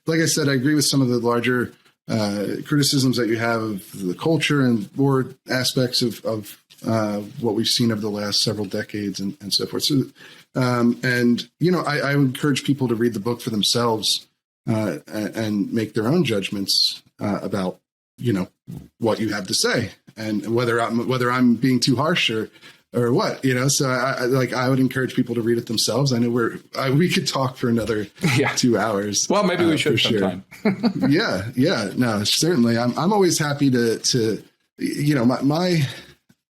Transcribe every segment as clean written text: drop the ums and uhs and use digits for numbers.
like I said, I agree with some of the larger criticisms that you have of the culture and more aspects of what we've seen over the last several decades and so forth. So, and, you know, I would encourage people to read the book for themselves and make their own judgments about, you know, what you have to say and whether I'm being too harsh or what, you know. So I would encourage people to read it themselves. I know we could talk for another 2 hours. Well, maybe we should sometime. Yeah. No, certainly. I'm always happy to you know, my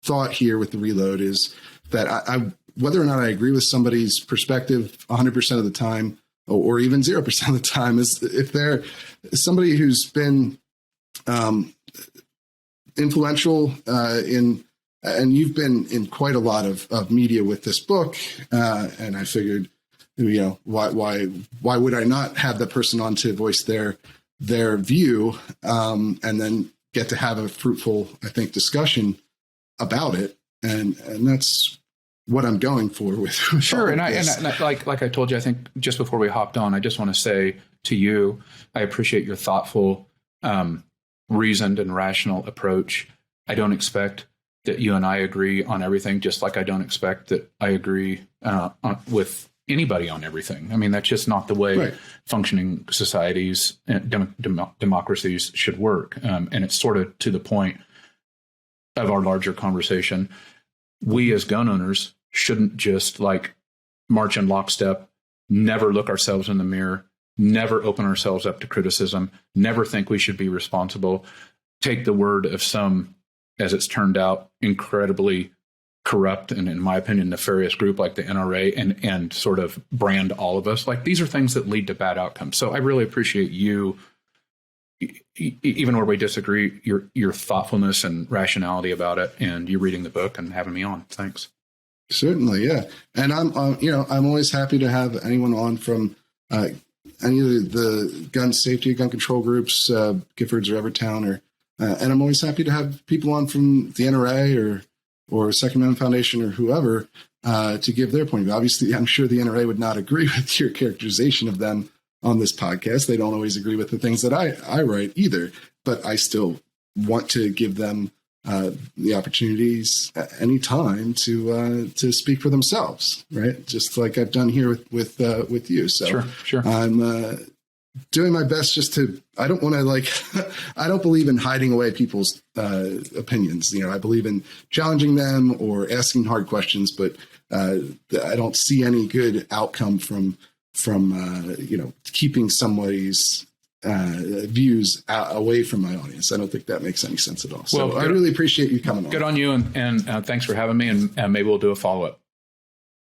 thought here with the Reload is that I whether or not I agree with somebody's perspective 100% of the time or even 0% of the time, is if they're somebody who's been influential and you've been in quite a lot of media with this book, and I figured, you know, why would I not have that person on to voice their view, and then get to have a fruitful, I think, discussion about it, and that's what I'm going for with sure. And I like I told you, I think just before we hopped on, I just want to say to you, I appreciate your thoughtful, reasoned and rational approach. I don't expect that you and I agree on everything, just like I don't expect that I agree with anybody on everything. I mean, that's just not the way functioning societies and democracies should work. And it's sort of to the point of our larger conversation. We as gun owners shouldn't just like march in lockstep, never look ourselves in the mirror, never open ourselves up to criticism, never think we should be responsible, take the word of some, as it's turned out, incredibly corrupt and, in my opinion, nefarious group like the NRA and sort of brand all of us. Like, these are things that lead to bad outcomes. So I really appreciate you, even where we disagree, your thoughtfulness and rationality about it, and you reading the book and having me on. Thanks. Certainly, yeah. And I'm always happy to have anyone on from any of the gun safety, gun control groups, Giffords or Evertown, and I'm always happy to have people on from the NRA or Second Amendment Foundation or whoever to give their point of view. Obviously, I'm sure the NRA would not agree with your characterization of them on this podcast. They don't always agree with the things that I write either, but I still want to give them the opportunities at any time to speak for themselves, right? Just like I've done here with you. So sure. I'm doing my best just to, I don't want to I don't believe in hiding away people's opinions. You know, I believe in challenging them or asking hard questions, but I don't see any good outcome from keeping somebody's views away from my audience. I don't think that makes any sense at all. So I really appreciate you coming on. Good on you, and thanks for having me, and maybe we'll do a follow-up.